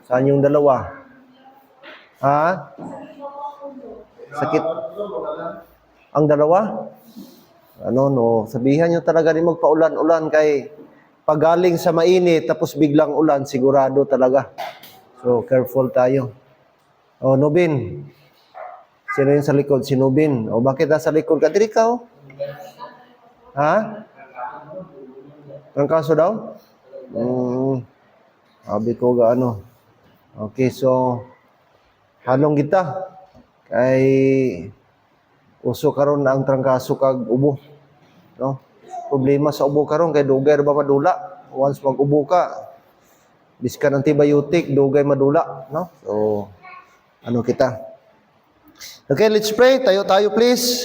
Saan yung dalawa? Ha? Sakit? Ang dalawa? Ano, no? Sabihan nyo talaga rin magpaulan-ulan kay pagaling sa mainit tapos biglang ulan, sigurado talaga. So, careful tayo. O, Nubin. Sino yung sa likod? Si Nubin. O, bakit nasa likod ka? Diri ka, oh. Ha? Ang kaso daw? Sabi ko gaano. Okay, so halong kita kay uso karon na ang trangkaso kag ubo, no? Problema sa ubo karon kay dugay ba madula. Once mag-ubo ka, biskan antibiotic, dugay madula, no? So ano kita? Okay, let's pray. Tayo please.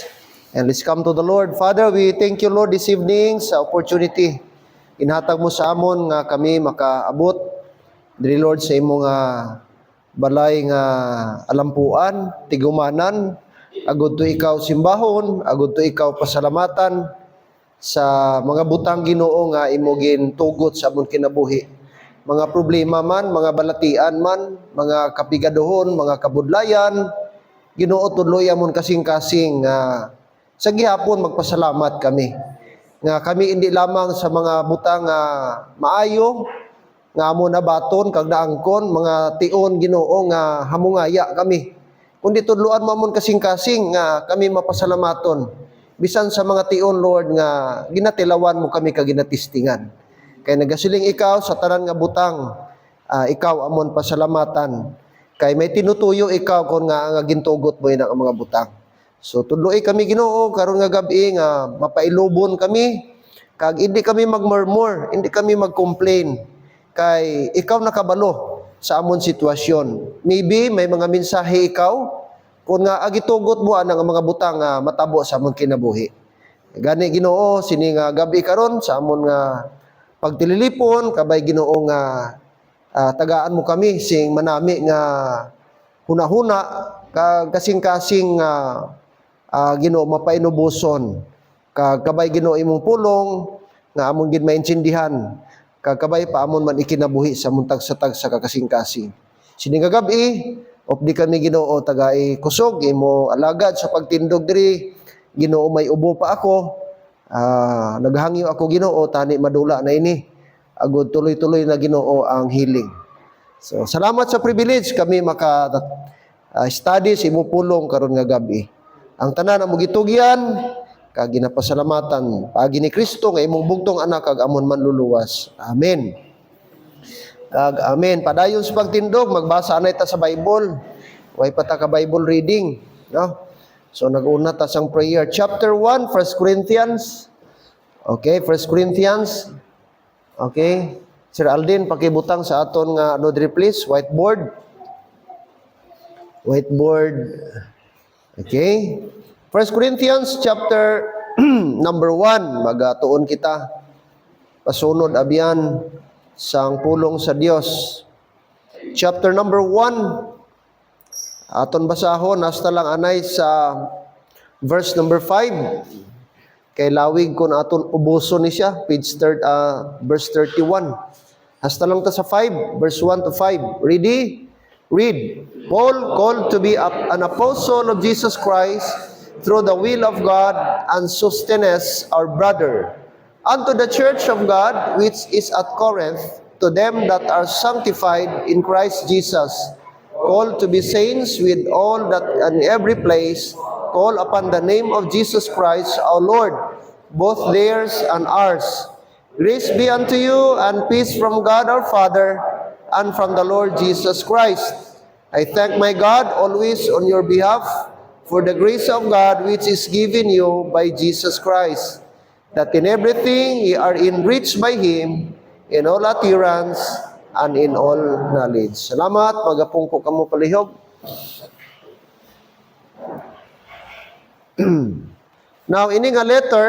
And let's come to the Lord. Father, we thank you, Lord, this evening sa opportunity. Inhatag mo sa amon nga kami makaabot diri, Lord, sa imong balay nga alampuan, tigumanan, agud to ikaw simbahon, agud to ikaw pasalamatan sa mga butang Ginoo nga imo gintugot sa amon kinabuhi. Mga problema man, mga balatian man, mga kapigaduhon, mga kabudlayan, Ginoo tuloy amon kasing-kasing sa gihapon magpasalamat kami. Nga kami hindi lamang sa mga butang maayo nga amo nabaton kag naangkon mga tion Ginoo nga hamungaya kami, kundi tudloan mo amon kasing-kasing nga kami mapasalamaton bisan sa mga tion, Lord, nga ginatilawan mo kami kag ginatistingan. Kay nagasiling ikaw sa tanan nga butang, ikaw amon pasalamatan kay may tinutuyo ikaw kon nga gintugot mo ina ang mga butang. So tudloy kami Ginoo karon nga gabi nga mapailubon kami kag hindi kami magmurmur, hindi kami magcomplain kay ikaw nakabalo sa amon sitwasyon. Maybe may mga mensahe ikaw kung nga agitugot mo ang mga butang nga matabo sa amon kinabuhi. Gani Ginoo sini nga gabi karon sa amon nga pagtililipon kabay Ginoo nga tagaan mo kami sing manami nga hunahuna kag kasing-kasing Ginoo mapainubuson kag kabay Ginoo imong pulong nga amon gid maintindihan kag kabay pa amon man ikinabuhi sa among tagsa-tagsa kasing-kasing. Sini nga gabi opdi kami Ginoo tagai kusog imo alagad sa pagtindog diri. Ginoo may ubo pa ako, naghangyo ako Ginoo tani madula na ini agud tuloy-tuloy na Ginoo ang healing. So salamat sa privilege kami maka study sa imo pulong karon nga gabi. Ang tanan amo gitugyan kag ginapasalamatan paagi ni Kristo nga imong bugtong anak kag amon manluluwas. Amen. Kag amen. Padayon sa pagtindog magbasa anay ta sa Bible. Way pa ta ka Bible reading, no? So nag-una ta sang prayer. Chapter 1, 1 Corinthians. Okay, 1 Corinthians. Okay. Sir Aldin, pakibutang sa aton nga ano diri please, whiteboard. Whiteboard. Okay. 1 Corinthians chapter number 1. Magatuon kita. Pasunod abyan sang pulong sa Dios. Chapter number 1. Aton basahon hasta lang anay sa verse number 5. Kay lawig kon aton ubuson ni siya, verse 31. Hasta lang ta sa 5, verse 1 to 5. Ready? Read. Paul, called to be an apostle of Jesus Christ through the will of God, and Sosthenes, our brother, unto the church of God which is at Corinth, to them that are sanctified in Christ Jesus, called to be saints, with all that in every place call upon the name of Jesus Christ our Lord, both theirs and ours. Grace be unto you and peace from God our Father and from the Lord Jesus Christ. I thank my God always on your behalf for the grace of God which is given you by Jesus Christ, that in everything ye are enriched by Him in all utterance and in all knowledge. Salamat, magapungko kamo palihog. Now, ini nga letter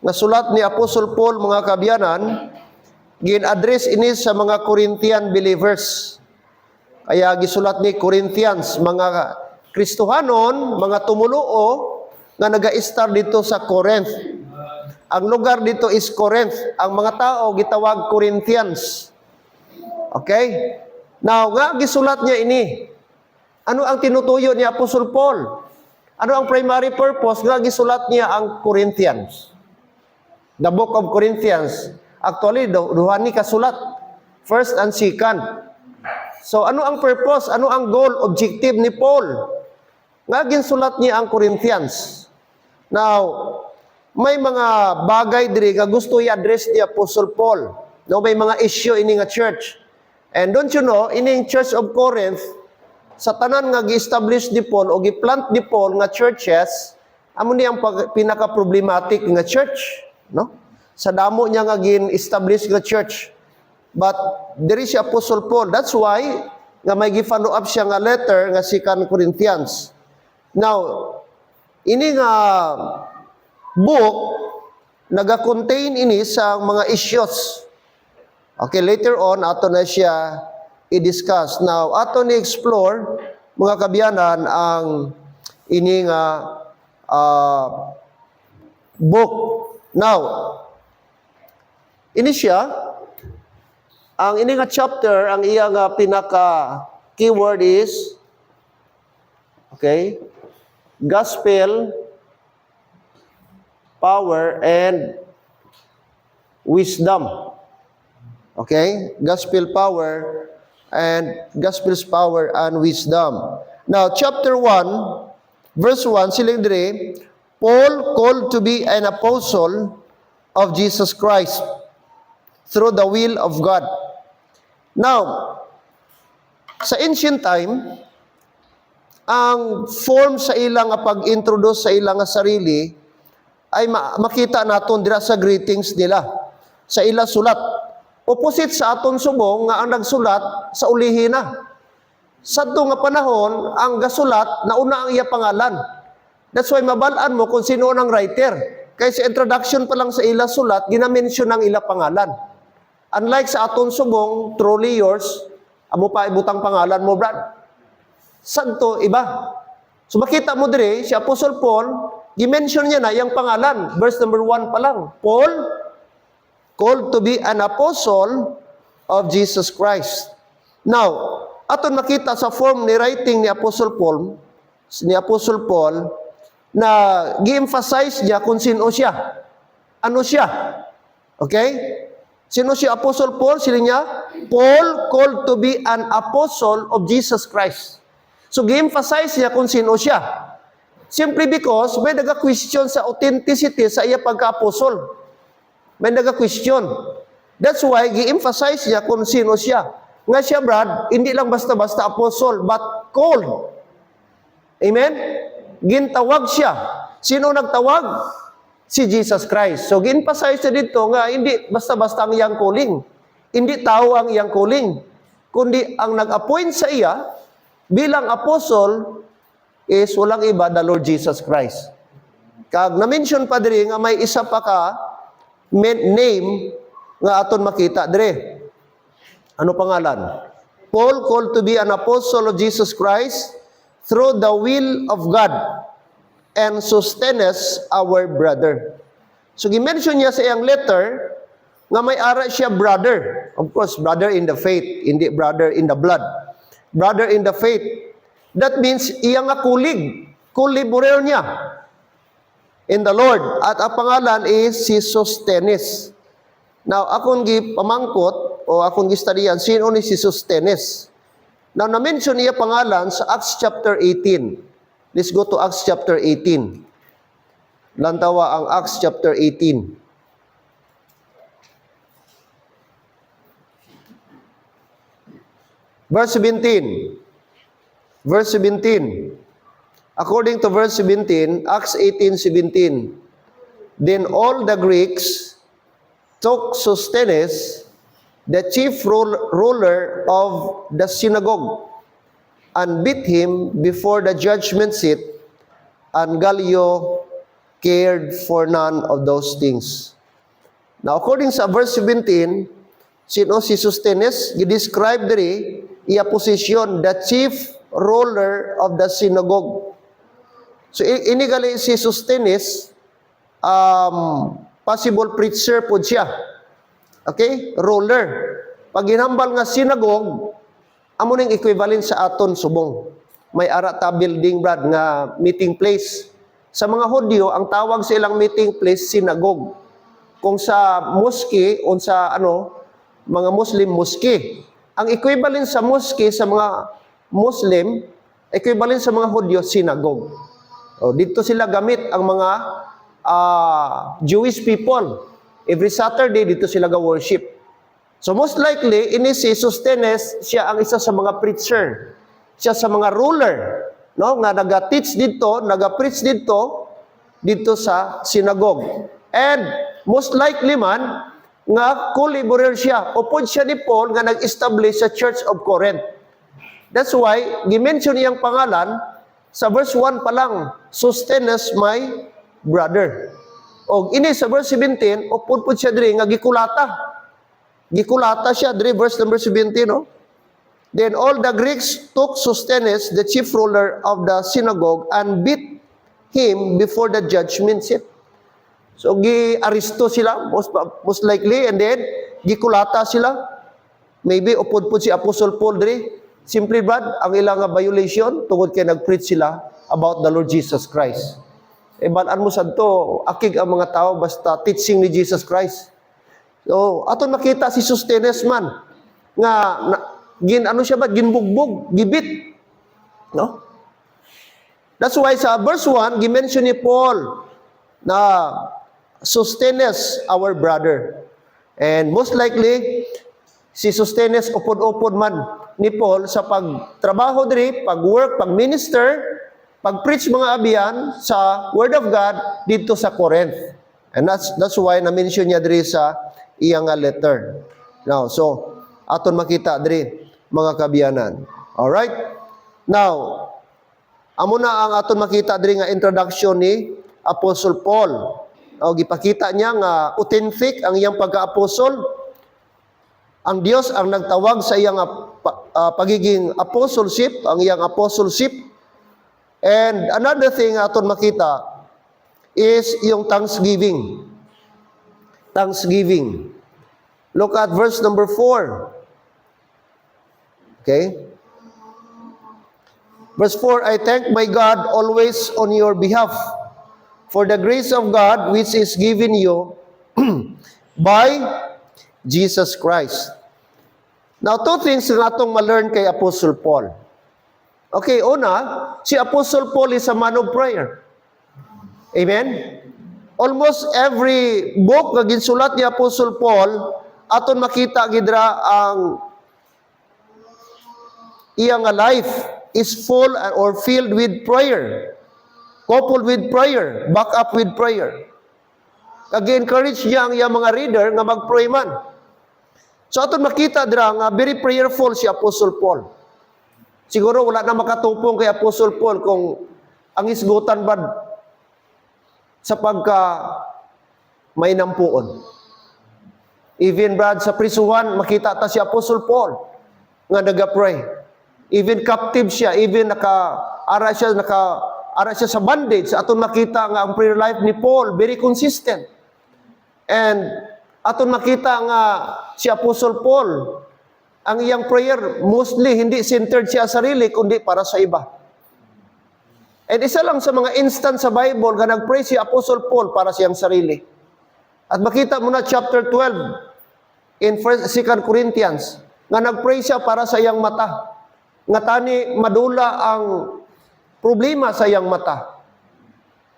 nga sulat ni Apostle Paul, mga kabyanan, gin-address ini sa mga Corinthian believers. Kaya gisulat ni Corinthians, mga Kristohanon, mga tumuluo nga naga-star dito sa Corinth. Ang lugar dito is Corinth. Ang mga tao gitawag Corinthians. Okay? Now, nga gisulat niya ini. Ano ang tinutuyo ni Apostle Paul? Ano ang primary purpose nga gisulat niya ang Corinthians? The book of Corinthians. Actually, duha ni kasulat. First and second. So, ano ang purpose? Ano ang goal, objective ni Paul? Nga ginsulat niya ang Corinthians. Now, may mga bagay diri nga gusto i-address ni Apostle Paul. No, may mga issue ini nga church. And don't you know, ining Church of Corinth, sa tanan nga gi-establish ni Paul o gi-plant ni Paul nga churches, amo ni ang pinaka-problematic nga church, no? Sa damo niya nga gin-establish nga church. But there is si Apostle Paul. That's why nga may gi-follow up siya nga letter nga 2 Corinthians. Now, ini nga book naga-contain ini sa mga issues. Okay, later on ato na siya i-discuss. Now, ato ni explore mga kabyanan ang ini nga book. Now, ini siya ang ini nga chapter, ang iya nga pinaka keyword is okay, gospel, power, and wisdom. Okay? Gospel power and wisdom. Now, chapter 1, verse 1, siling dire, Paul called to be an apostle of Jesus Christ through the will of God. Now, sa ancient time, ang form sa ilang nga pag-introduce sa ilang nga sarili ay makita naton dira sa greetings nila, sa ilang sulat. Opposite sa aton subong nga ang nagsulat sa ulihin na. Sadto nga panahon, ang gasulat nauna ang iya pangalan. That's why mabalaan mo kung sino ang writer. Kaya sa introduction pa lang sa ila sulat, ginamention ang ila pangalan. Unlike sa aton subong, truly yours, amo pa ibutang pangalan mo, Brad. Sadto, iba. So makita mo dire, si Apostle Paul, gimension niya na yung pangalan. Verse number 1 pa lang. Paul, called to be an apostle of Jesus Christ. Now, aton makita sa form ni writing ni Apostle Paul na gi-emphasize niya kung sino siya. Ano siya? Okay? Sino si Apostle Paul? Sino niya? Paul called to be an apostle of Jesus Christ. So, gi-emphasize niya kung sino siya. Simply because may naga-question sa authenticity sa iya pagka-apostle. May naga-question. That's why, gi-emphasize niya kung sino siya. Nga siya, Brad, hindi lang basta-basta apostle, but called. Amen? Gintawag siya. Sino nagtawag? Si Jesus Christ. So, gi-emphasize niya dito nga, hindi basta-basta ang iyang calling. Hindi tao ang iyang calling. Kundi ang nag-appoint sa iya bilang apostle is walang iba, the Lord Jesus Christ. Kag na-mention pa diri nga may isa pa ka name nga aton makita dire. Ano pangalan? Paul called to be an apostle of Jesus Christ through the will of God and Sosthenes our brother. So gi-mention niya sa iyang letter nga may ara siya brother. Of course, brother in the faith, hindi brother in the blood. Brother in the faith. That means iyang nga kulig, collaborator niya in the Lord. At ang pangalan is si Sosthenes. Now, akong gipamangkot o akong gistudyan, sino ni si Sosthenes? Now, na-mention niya pangalan sa Acts chapter 18. Let's go to Acts chapter 18. Lantawa ang Acts chapter 18. Verse 17. Verse 17. According to verse 17, Acts 18:17. Then all the Greeks took Sosthenes, the chief ruler of the synagogue, and beat him before the judgment seat, and Gallio cared for none of those things. Now, according sa verse 17, sino si Sosthenes? Gi-describe diri iya position, the chief ruler of the synagogue. So, ini gali si Sosthenes, possible preacher po siya. Okay? Ruler. Pag ginhambal nga synagogue, amo ning equivalent sa aton subong. May ara ta building brad nga meeting place. Sa mga Hudyo, ang tawag sa ilang meeting place synagogue. Kung sa mosque o sa mga Muslim mosque. Ang equivalent sa mosque sa mga Muslim, equivalent sa mga Hudyo synagogue. O, dito sila gamit ang mga Jewish people. Every Saturday dito sila ga-worship. So most likely, ini si Sosthenes, siya ang isa sa mga preacher. Siya sa mga ruler, no, nga naga-teach dito, naga-preach dito sa synagogue. And most likely man nga co-laborer siya. Upod siya ni Paul nga nag-establish sa Church of Corinth. That's why gi-mention iyang pangalan sa verse 1 pa lang, Sosthenes my brother. Og ini sa verse 17, upod siya diri nga gikulata. Gikulata siya, diri verse number 17, no? Then all the Greeks took Sosthenes, the chief ruler of the synagogue, and beat him before the judgment seat. So, gi-aristo sila, most likely, and then, gikulata sila. Maybe, upod po si Apostle Paul diri. Simply, brad, ang ilang violation, tungod kay nag-preach sila about the Lord Jesus Christ. E, balaan mo sadto, akig ang mga tao, basta teaching ni Jesus Christ. So, aton makita si Sosthenes man nga ginbugbog, gibit. No? That's why sa verse 1 gi-mention ni Paul na Sosthenes our brother. And most likely si Sosthenes upod-upod man ni Paul sa pagtrabaho diri, pag-work, pag-minister, pag-preach mga abiyan sa Word of God dito sa Corinth. And that's why na-mention niya diri sa iyang letter. Now, so, aton makita diri, mga kabiyanan. Alright? Now, amo na ang aton makita diri nga introduction ni Apostle Paul. O, gipakita niya nga authentic ang iyang pagka-apostle. Ang Dios ang nagtawag sa iyang pagiging apostleship, ang iyang apostleship. And another thing aton makita is yung thanksgiving. Thanksgiving. Look at verse number 4. Okay? Verse 4, I thank my God always on your behalf for the grace of God which is given you by Jesus Christ. Now, two things nga itong ma-learn kay Apostle Paul. Okay, una, si Apostle Paul is a man of prayer. Amen? Almost every book nga ginsulat ni Apostle Paul, aton makita gidra ang iyang life is full or filled with prayer. Coupled with prayer, back up with prayer. Kag-encourage niya ang iyang mga reader nga mag-pray man. So aton makita dira nga very prayerful si Apostle Paul. Siguro wala na makatupong kay Apostle Paul kung ang isgutan ba sa pagka may nampuon. Even brad sa prisuhan, makita ta si Apostle Paul nga naga-pray. Even captive siya, even naka-ara siya sa bondage. Aton makita nga ang prayer life ni Paul very consistent. And aton makita nga si Apostle Paul, ang iyang prayer mostly hindi centered siya sa sarili kundi para sa iba. And isa lang sa mga instance sa Bible nga nag-pray si Apostle Paul para siyang sarili. At makita mo na chapter 12 in 2 Corinthians nga nag-pray siya para sa iyang mata. Nga tani madula ang problema sa iyang mata.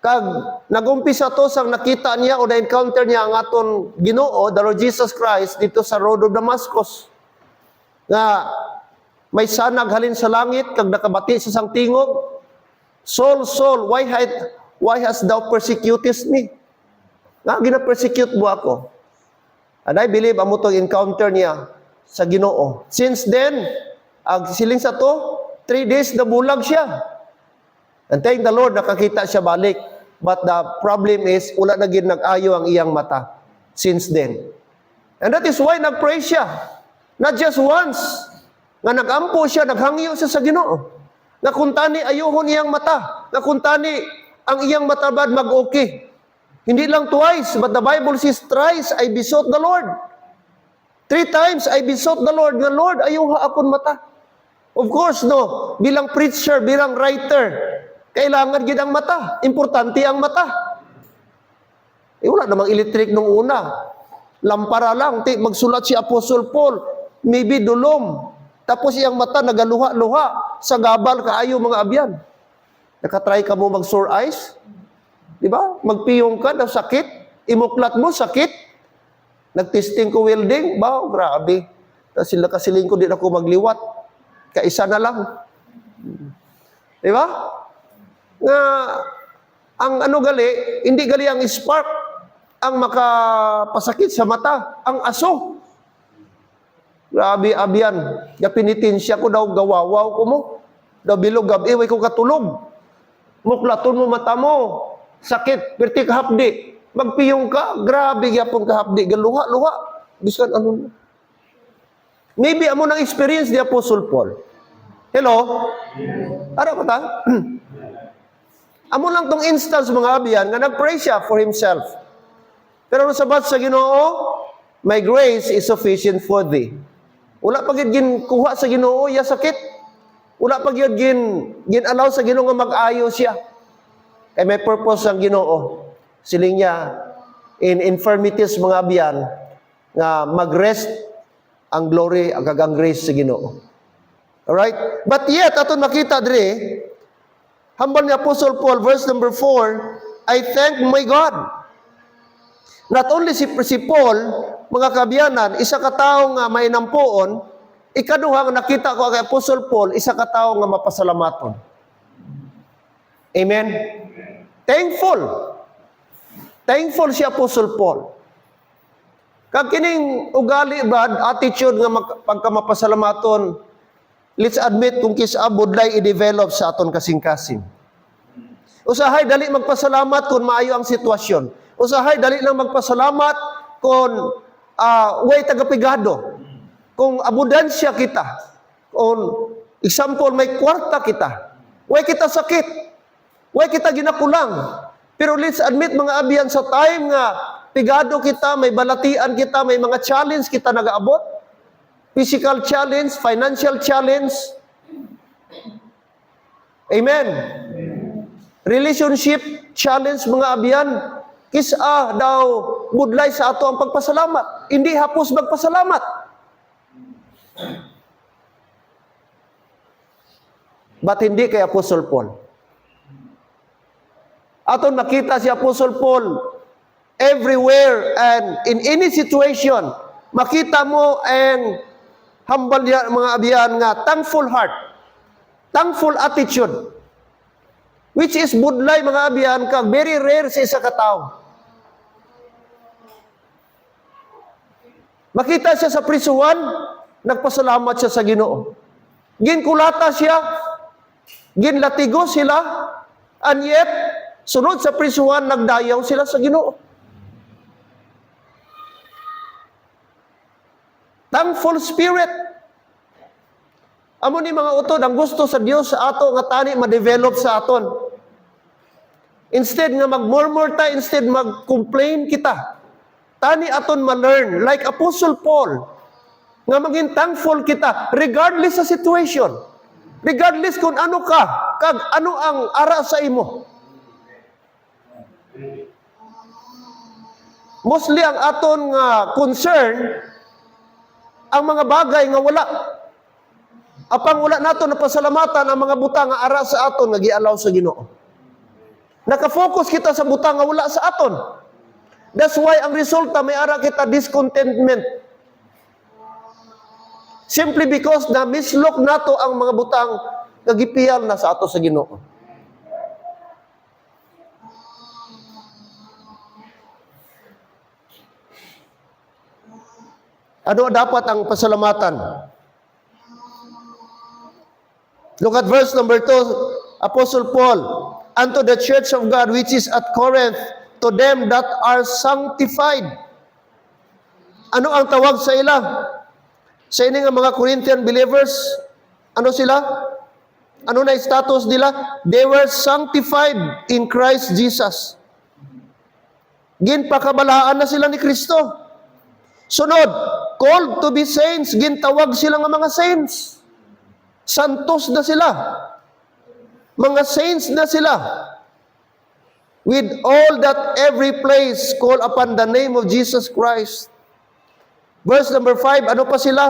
Kag nagumpisa to sang nakita niya o na-encounter niya ang aton Ginoo, the Lord Jesus Christ, dito sa road of Damascus. Nga may sanag halin sa langit kag nakabati sa sang tingog. Saul, Saul, why hast thou persecutest me? Nga gina-persecute mo ako. And I believe amo tong encounter niya sa Ginoo. Since then, siling sa to, 3 days na bulag siya. And thank the Lord, nakakita siya balik. But the problem is, wala na gid nag-ayo ang iyang mata since then. And that is why nag-pray siya. Not just once. Nga nag-ampo siya, naghangyo siya sa Ginoo. Nga kuntani ayohon iyang mata. Nga kuntani ang iyang mata bad mag-okay. Hindi lang twice, but the Bible says thrice I besought the Lord. 3 times I besought the Lord. Nga Lord, ayuha akon mata. Of course, no. Bilang preacher, bilang writer, kailangan gid ang mata. Importante ang mata. Wala namang electric nung una. Lampara lang. Magsulat si Apostle Paul. Maybe dulom. Tapos iyang mata nagaluha-luha. Sa gabal kaayo mga abyan. Nakatry ka mo mag-sore eyes? Di ba? Magpiyong ka na sakit. Imuklat mo, sakit. Nagtesting ko welding. Ba, grabe. Sila kasiling ko, di na ako magliwat. Kaisa na lang. Di ba? Nga, ang ano gali, hindi gali ang spark ang makapasakit sa mata. Ang aso. Grabe, abyan. Yapinitin siya ko daw, gawawaw ko mo. Daw bilog, gabi, way ko katulog. Muklaton mo mata mo. Sakit, perti kahapdi. Magpiyong ka, grabe yapon kahapdi. Galuha-luha. Biskan ano. Maybe amo nang experience ni Apostle Paul. Hello? Ano ka ta? Amo lang tong instance mga abyan nga nag-pray siya for himself. Pero sabat sa Ginoo, my grace is sufficient for thee. Wala pa gyud kuha sa Ginoo ya sakit. Wala pa gyud allow sa Ginoo nga mag-ayo siya. Kay may purpose ang Ginoo. Siling niya in infirmities mga abyan nga mag-rest ang glory, ang grace sa Ginoo. Alright? But yet, aton makita diri, hambal ni Apostle Paul, verse number 4, I thank my God. Not only si Paul, mga kabyanan, isa ka tao nga mainampuon, ikaduha nga nakita ko kay Apostle Paul, isa ka tao nga mapasalamaton. Amen? Thankful. Thankful si Apostle Paul. Kag kining ugali bad attitude nga pagkamapasalamaton, let's admit kung kisa budlay i-develop sa aton kasing-kasing. Usahay dali magpasalamat kung maayo ang sitwasyon. Usahay dali lang magpasalamat kung way tagapigado. Kung abudansya kita. Kung example may kwarta kita. Way kita sakit. Way kita ginakulang. Pero let's admit mga abyan sa time nga pigado kita, may balatian kita, may mga challenge kita nag-aabot. Physical challenge, financial challenge. Amen. Relationship challenge mga abyan. Kisa daw budlay sa ato ang pagpasalamat. Hindi hapos magpasalamat. But hindi kay Apostle Paul. Aton nakita si Apostle Paul everywhere and in any situation, makita mo ang humble niya mga abyan nga thankful heart, thankful attitude, which is budlay mga abyan kag very rare sa isa ka tawo. Makita siya sa prisuhan, nagpasalamat siya sa Ginoo. Ginkulata siya, ginlatigo sila, and yet sunod sa prisuhan nagdayaw sila sa Ginoo. Thankful spirit. Amo ni mga utod ang gusto sa Dios sa ato nga tani ma-develop sa aton. Instead nga mag-murmur ta, instead mag-complain kita. Tani aton ma-learn like Apostle Paul nga maging thankful kita regardless sa situation. Regardless kung ano ka, kag ano ang ara sa imo. Mostly ang aton nga concern ang mga bagay nga wala. Apang wala nato na pasalamatan ang mga butang nga ara sa aton nga gialaw sa Ginoo. Naka-focus kita sa butang nga wala sa aton. That's why ang resulta may ara kita discontentment. Simply because na mislok nato ang mga butang nga gipiyal na sa ato sa Ginoo. Ano dapat ang pasalamatan? Look at verse number 2, Apostle Paul, unto the church of God which is at Corinth, to them that are sanctified. Ano ang tawag sa ila? Sa ini nga mga Corinthian believers, ano sila? Ano na status nila? They were sanctified in Christ Jesus. Ginpakabalaan na sila ni Kristo. Sunod, called to be saints, gintawag sila nga mga saints. santos na sila. Mga saints na sila. With all that every place call upon the name of Jesus Christ. Verse number 5, ano pa sila?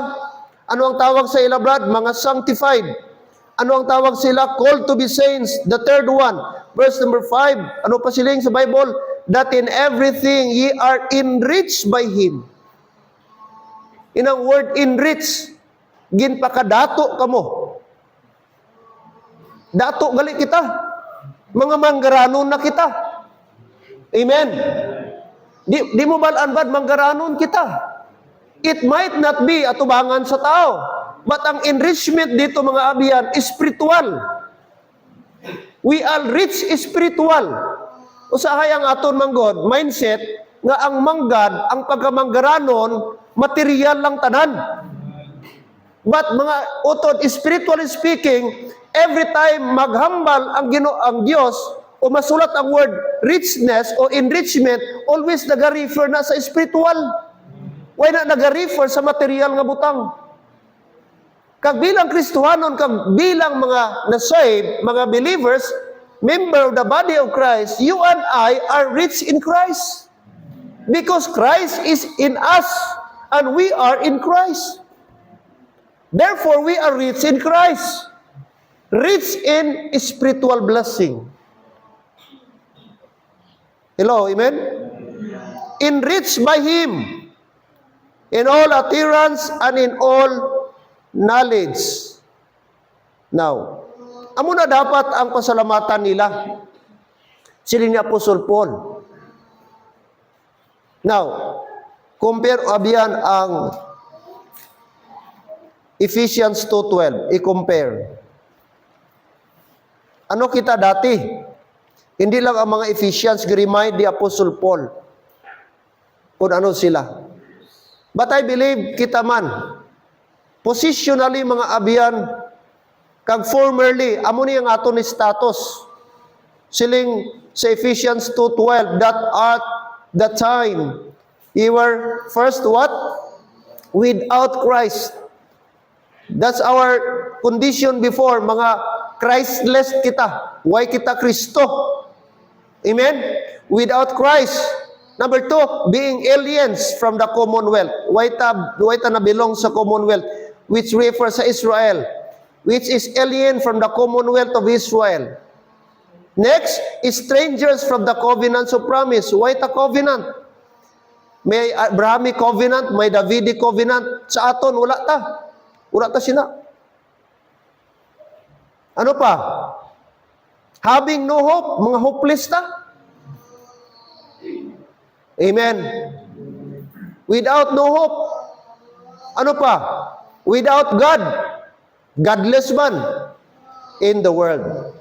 Ano ang tawag sa ila, brad? Mga sanctified. Ano ang tawag sila? Called to be saints. The third one, verse number 5, ano pa sila sa Bible? That in everything ye are enriched by Him. In ang word enrich, ginpakadato kamo. Dato gali kita. Mga manggaranon na kita. Amen. Di mo balaan-bad, manggaranon kita. It might not be atubangan sa tao, but ang enrichment dito mga abiyan, spiritual. We are rich spiritual. Usahay ang aton manggod, mindset, nga ang manggad, ang pagkamanggaranon, material lang tanan. But mga utod, spiritually speaking, every time maghambal ang Diyos, o masulat ang word richness o enrichment, always nag-refer na sa spiritual. Why na nag-refer sa material nga butang? Kag bilang Kristohanon, kag bilang mga na-saved, mga believers, member of the body of Christ, you and I are rich in Christ. Because Christ is in us, and we are in Christ. Therefore, we are rich in Christ. Rich in spiritual blessing. Hello, amen? Enriched by Him in all utterance and in all knowledge. Now, amo na dapat ang pasalamatan nila. Sila ni Apostle Paul. Now, compare abiyan ang Ephesians 2:12. I-compare. Ano kita dati? Hindi lang ang mga Ephesians, remind the Apostle Paul kung ano sila. But I believe kita man, positionally mga abiyan, kag formerly, amo ni ang aton ni status. Siling sa Ephesians 2:12, that at the time, you were first what? Without Christ. That's our condition before, mga Christless kita. Why kita Kristo? Amen? Without Christ. Number 2, being aliens from the Commonwealth. Why ta na belong sa Commonwealth, which refers sa Israel, which is alien from the Commonwealth of Israel. Next, strangers from the covenants of promise. Why ta covenant? May Abrahamic covenant, may Davidic covenant. Sa aton, wala ta. Wala ta sina. Ano pa? Having no hope, mga hopeless ta. Amen. Without no hope. Ano pa? Without God. Godless man in the world.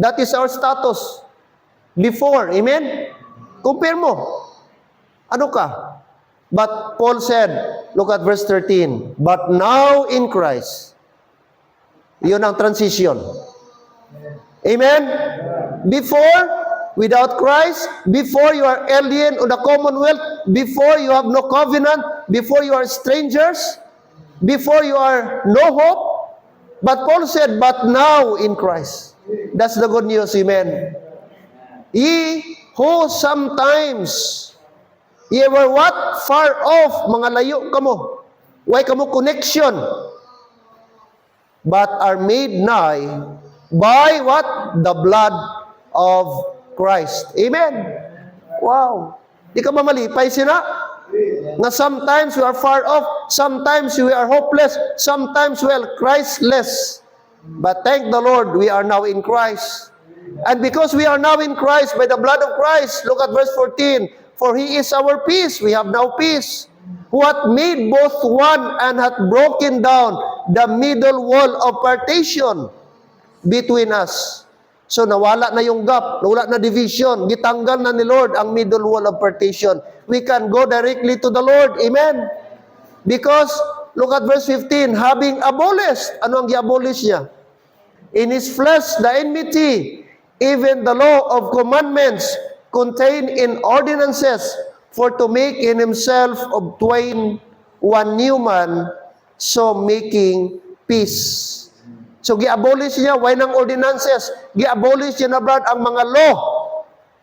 That is our status before. Amen? Compare mo. Ano ka? But Paul said, look at verse 13, but now in Christ. Yun ang transition. Amen? Before, without Christ, before you are alien on the Commonwealth, before you have no covenant, before you are strangers, before you are no hope. But Paul said, but now in Christ. That's the good news, amen. Ye who sometimes, ye were what? Far off, mga layo kamo. Why kamo connection? But are made nigh by what? The blood of Christ. Amen. Wow. Di ka mamalipay sina? Na sometimes we are far off, sometimes we are hopeless, sometimes we are Christless. But thank the Lord, we are now in Christ. And because we are now in Christ, by the blood of Christ, look at verse 14, for He is our peace, we have now peace, who hath made both one and hath broken down the middle wall of partition between us. So nawala na yung gap, nawala na division, gitanggal na ni Lord ang middle wall of partition. We can go directly to the Lord. Amen. Because, look at verse 15, having abolished, ano ang i-abolish niya? In His flesh, the enmity, even the law of commandments contained in ordinances, for to make in Himself of twain one new man, so making peace. So, gi-abolish niya, why ng ordinances? Gi-abolish niya na, brad, ang mga law.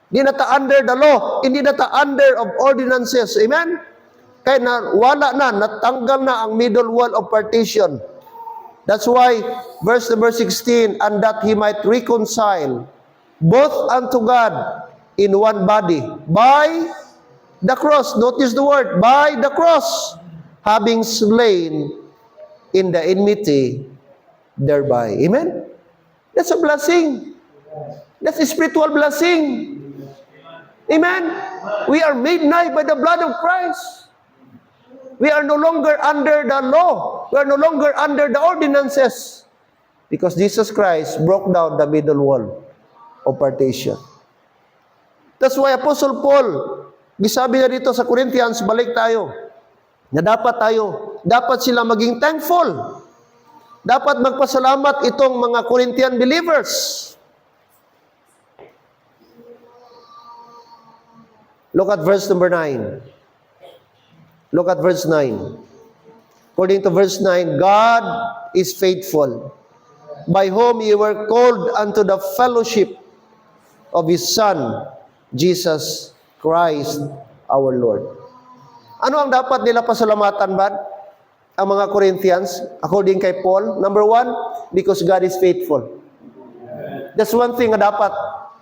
Hindi na ta under the law. Hindi na ta under of ordinances. Amen? Kaya na, wala na, natanggal na ang middle wall of partition. That's why, verse number 16, and that he might reconcile both unto God in one body by the cross. Notice the word, by the cross, having slain in the enmity thereby. Amen? That's a blessing. That's a spiritual blessing. Amen? We are made nigh by the blood of Christ. We are no longer under the law. We are no longer under the ordinances. Because Jesus Christ broke down the middle wall of partition. That's why Apostle Paul, gisabi na dito sa Corinthians, balik tayo, na dapat sila maging thankful. Dapat magpasalamat itong mga Corinthian believers. Look at verse number 9. Look at verse 9. According to verse 9, God is faithful, by whom you were called unto the fellowship of His Son, Jesus Christ our Lord. Ano ang dapat nila pasalamatan ba? Ang mga Corinthians, according kay Paul, number 1, because God is faithful. That's one thing na dapat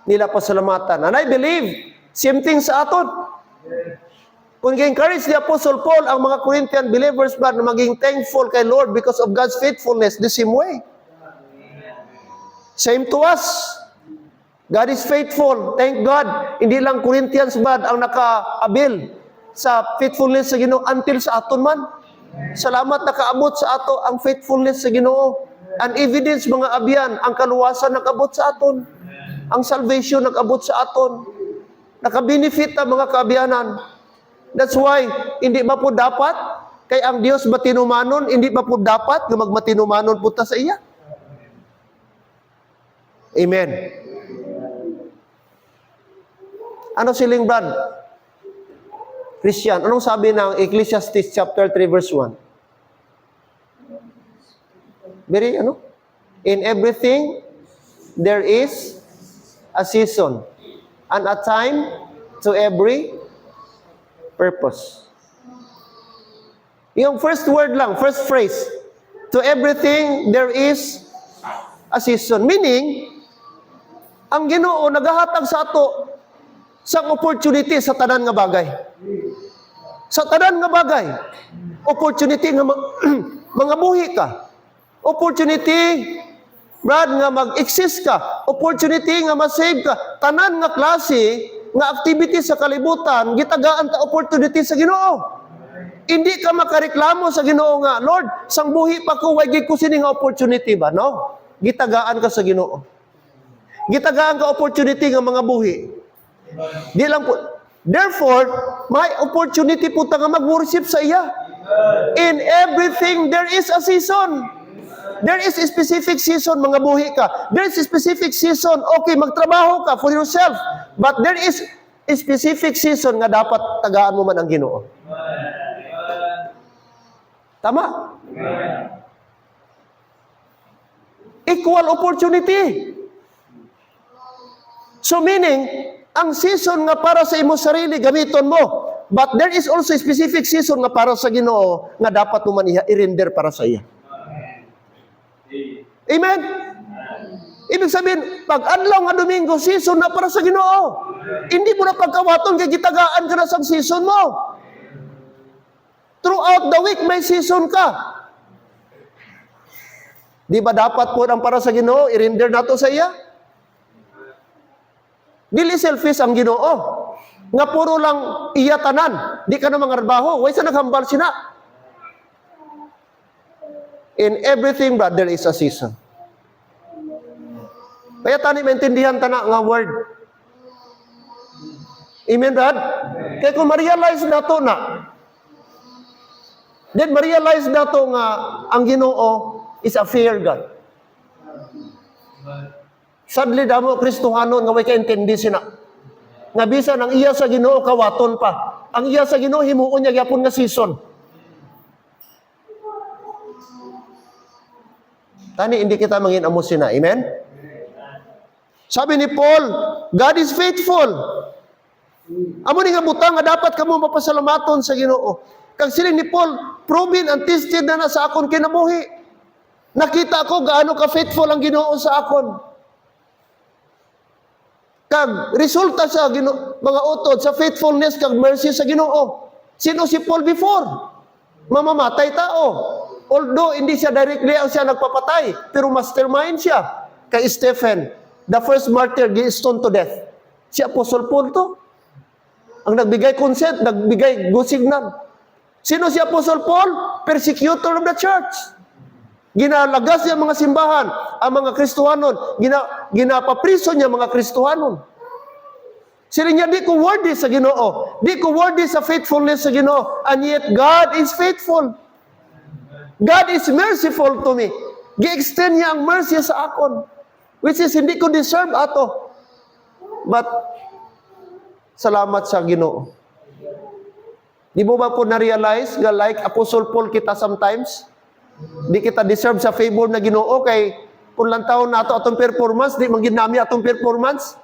nila pasalamatan. And I believe, same thing sa aton. Kung i-encourage ni Apostle Paul ang mga Corinthian believers ba na maging thankful kay Lord because of God's faithfulness, the same way. Same to us. God is faithful. Thank God. Hindi lang Corinthians ba ang naka-abil sa faithfulness sa Ginoo until sa aton man. Salamat nakaabot sa ato ang faithfulness sa Ginoo. An evidence mga abyan, ang kaluwasan nakabot sa aton. Ang salvation nakabot sa aton. Naka-benefit ang mga kaabiyanan. That's why, hindi ba po dapat, kay ang Diyos matinumanon, hindi ba po dapat na magmatinumanon po ta sa iya? Amen. Ano siling brad? Christian, anong sabi ng Ecclesiastes chapter 3 verse 1? Very, In everything, there is a season and a time to every purpose. Yung first word lang, first phrase, to everything there is a season. Meaning, ang Ginoo nagahatag sa ato sa opportunity sa tanan nga bagay. Sa tanan nga bagay. Opportunity nga mga buhi ka. Opportunity, brad, nga mag-exist ka. Opportunity nga ma-save ka. Tanan nga klase nga activity sa kalibutan, gitagaan ta opportunity sa Ginoo. Hindi ka makareklamo sa Ginoo nga, Lord, sang buhi pa ko, way gid ko sini nga opportunity ba? No. Gitagaan ka sa Ginoo. Gitagaan ka opportunity nga mga buhi. Di lang po. Therefore, may opportunity po ta nga mag-worship sa iya. In everything, there is a season. There is a specific season, mga buhi ka. There is a specific season, okay, magtrabaho ka for yourself. But there is a specific season nga dapat tagaan mo man ang Ginoo. Tama? Equal opportunity. So meaning, ang season nga para sa imo sarili, gamiton mo. But there is also a specific season nga para sa Ginoo nga dapat mo man i-render para sa iya. Amen? Ibig sabihin, pag adlaw nga Domingo, season na para sa Ginoo. Hindi mo na pagkawaton kay gitagaan ka na sa season mo. Throughout the week, may season ka. Di ba dapat po ang para sa Ginoo, i-render nato sa iya? Dili selfish ang Ginoo. Nga puro lang iya tanan. Di ka na mangarbaho. Way sa naghambal sina. In everything, brother, there is a season. Kaya tani maintindihan tana nga word. Amen, Brad? Kaya kung ma-realize na to na, then ma-realize na to nga ang Ginoo is a fair God. Sadly, damo Kristohanon nga way ka-intindi sina. Nga bisan ang iya sa Ginoo kawaton pa. Ang iya sa Ginoo himuon niya gyapon nga season. Tani hindi kita mangin amo sina. Amen? Sabi ni Paul, God is faithful. Amo ni nga butang nga dapat kamo mapasalamaton sa Ginoo. Kag siling ni Paul, proven and tested na sa akon kinabuhi. Nakita ko gaano ka faithful ang Ginoo sa akon. Kag resulta sa mga utod sa faithfulness kag mercy sa Ginoo. Sino si Paul before? Mamamatay tao. Although hindi siya directly ang siya nagpapatay, pero mastermind siya. Kay Stephen, the first martyr, gi-stone to death. Si Apostle Paul to. Ang nagbigay consent, nagbigay go signal. Sino si Apostle Paul? Persecutor of the church. Ginalagas niya mga simbahan, ang mga Kristohanon. Ginapapriso niya mga Kristohanon. Sila niya, di ko worthy sa Ginoo. Di ko worthy sa faithfulness sa Ginoo. And yet, God is faithful. God is merciful to me. Gi-extend niya ang mercy sa akon. Which is, hindi ko deserve ato. But, salamat sa Ginoo. Di mo ba po na-realize nga like Apostle Paul kita sometimes? Di kita deserve sa favor na Ginoo kay kung lang taon na ato atong performance, di man ginami atong performance.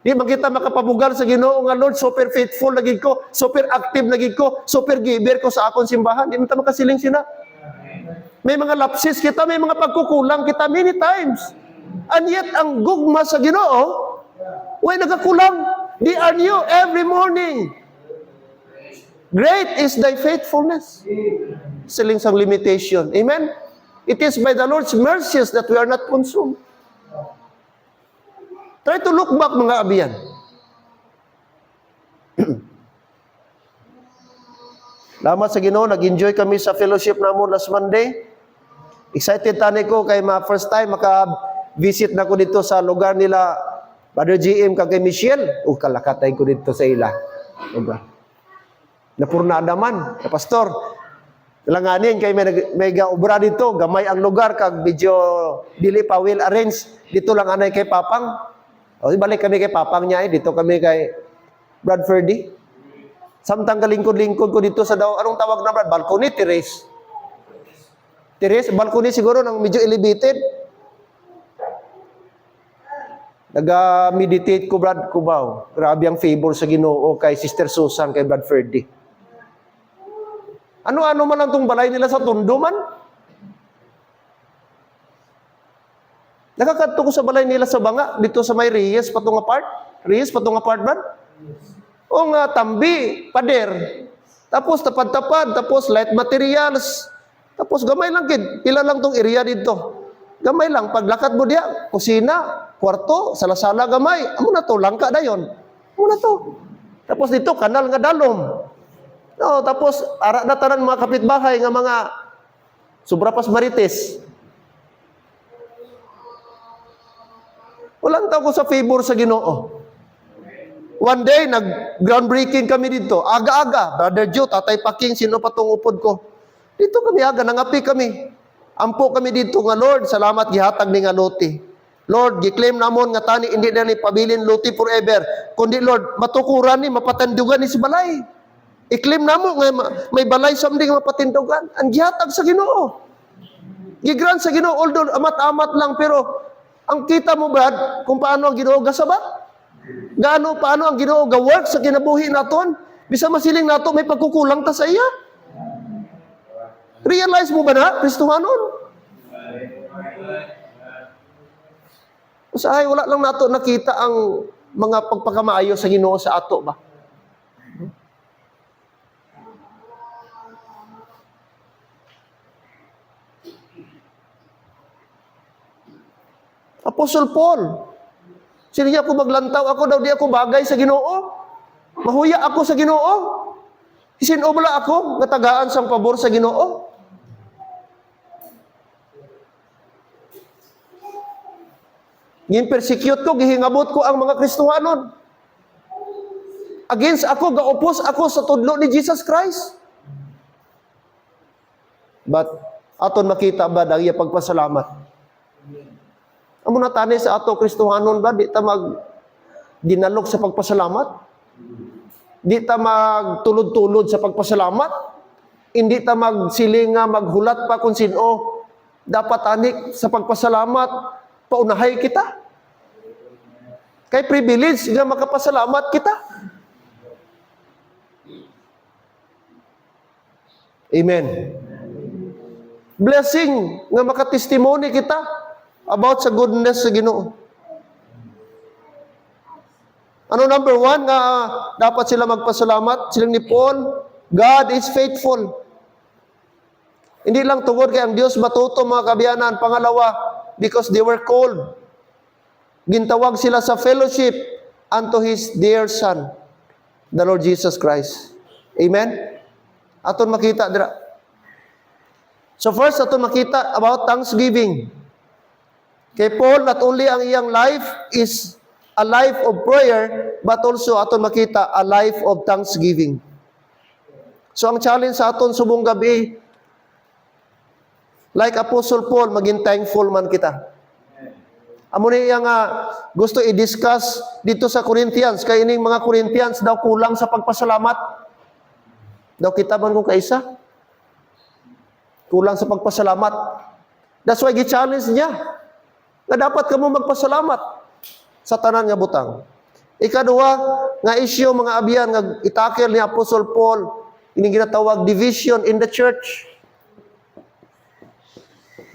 Di man kita makapabugal sa Ginoo nga Lord, super faithful lagi ko, super active lagi ko, super giver ko sa akong simbahan. Di man ta makasiling sina. May mga lapses kita, may mga pagkukulang kita many times. And yet ang gugma sa Ginoo, way nagakulang. They are new every morning. Great is thy faithfulness. Siling sang limitation. Amen? It is by the Lord's mercies that we are not consumed. Try to look back, mga abiyan. Salamat sa Ginoo, nag-enjoy kami sa fellowship namon last Monday. Excited tani ko kay first time maka-visit na ko dito sa lugar nila Brother GM kag kay Michelle. Kalakatay ko dito sa ila. Diba? Napurnada man, na pastor. Langanin kay may gaobra dito, gamay ang lugar kag medyo dili pa well arranged. Dito lang anay kay Papang. O balik kami kay Papang niya dito kami kay Brad Ferdy. Samtang kalingkod-lingkod ko dito sa daw anong tawag na Brad? Balcony, terrace. Terrace, balcony siguro nang medyo elevated. Naga-meditate ko Brad Cubao. Grabe ang favor sa Ginoo kay Sister Susan kay Brad Ferdy. Ano-ano man ang tong balay nila sa Tondo man. Nakakadto ko sa balay nila sa Banga, dito sa may Reyes patong apart. Reyes patong apart ba? O nga, tambi, pader. Tapos tapad-tapad, tapos light materials. Tapos gamay lang kid, pila lang tong area dito. Gamay lang, paglakad mo diya, kusina, kwarto, sala-sala gamay. Amo na to, langka dayon. Amo na to. Tapos dito, kanal nga dalom. No, tapos ara na tanan mga kapitbahay nga mga sobra pas marites. Walang tao ko sa favor sa Ginoo. One day nag-groundbreaking kami dito. Aga-aga, Brother Joe, Tatay Paking, sino pa tong upod ko? Dito kami aga, nangapi kami. Ampo kami dito nga Lord, salamat gihatag ni nga luti. Lord, giklaim namon nga tani hindi na ni pabilin luti forever. Kundi Lord, matukuran ni mapatandugan ni si balay. I-claim namo nga may balay someday nga mapatindugan. Ang gihatag sa Ginoo. Gigrant sa Ginoo, although amat-amat lang, pero ang kita mo Brad, kung paano ang Ginoo gasabat? Paano ang Ginoo ga-work sa kinabuhi naton? Bisa masiling nato may pagkukulang ta sa iya. Realize mo ba na, Kristohanon? Usahay, wala lang nato nakita ang mga pagpakamaayo sa Ginoo sa ato ba? Apostle Paul, sino niya ako maglantaw? Ako daw di ako bagay sa Ginoo. Mahuya ako sa Ginoo. Isinobla ako, natagaan sang pabor sa Ginoo. Gin-persecute ko, gihingabot ko ang mga Kristohanon. Against ako, gaupos ako sa tudlo ni Jesus Christ. But, aton makita ba dahil pagpasalamat? Amo na tani sa ato Kristohanon ba, di ta dinalog sa pagpasalamat? Di ta magtulod-tulod sa pagpasalamat? Hindi ta magsiling nga maghulat pa kung sino dapat anik sa pagpasalamat, paunahay kita. Kay privilege nga makapasalamat kita. Amen. Blessing nga makatestimony kita about sa goodness sa Ginoo. Ano number 1 nga dapat sila magpasalamat? Silang ni Paul, God is faithful. Hindi lang tungod kay ang Dios matuto mga kabiyanan. Pangalawa, because they were called. Gintawag sila sa fellowship unto His dear Son, the Lord Jesus Christ. Amen? Aton makita dira. So first, aton makita about thanksgiving. Kay Paul, not only ang iyang life is a life of prayer, but also aton makita a life of thanksgiving. So ang challenge sa aton subong gabi, like Apostle Paul, maging thankful man kita. Amo ni iyang gusto i-discuss dito sa Corinthians, kay ining mga Corinthians daw kulang sa pagpasalamat. Daw kita man kung kaisa. Kulang sa pagpasalamat. That's why gi-challenge niya na dapat kamo magpasalamat sa tanan nga butang. Ikaduha, nga issue mga abiyan nga itakil ni Apostle Paul, ini ginatawag division in the church.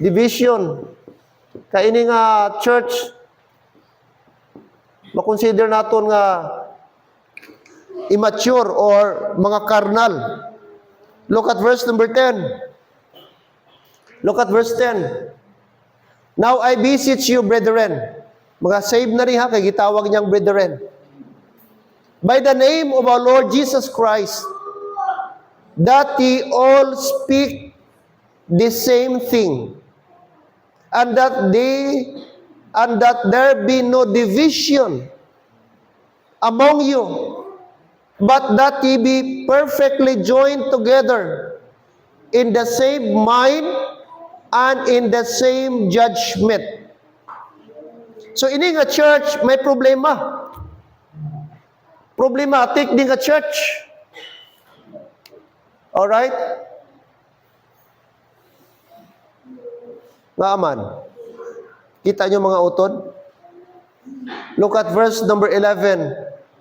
Division. Kaya ini nga church, makonsider naton nga immature or mga carnal. Look at verse number 10. Look at verse 10. Now I beseech you, brethren. Mga save na rin ha, kay gitawag niyang brethren. By the name of our Lord Jesus Christ, that ye all speak the same thing, and that there be no division among you, but that ye be perfectly joined together in the same mind and in the same judgment. So ini nga church may problema. Problematic din nga church. Alright? Nga aman. Kita nyo mga utod? Look at verse number 11.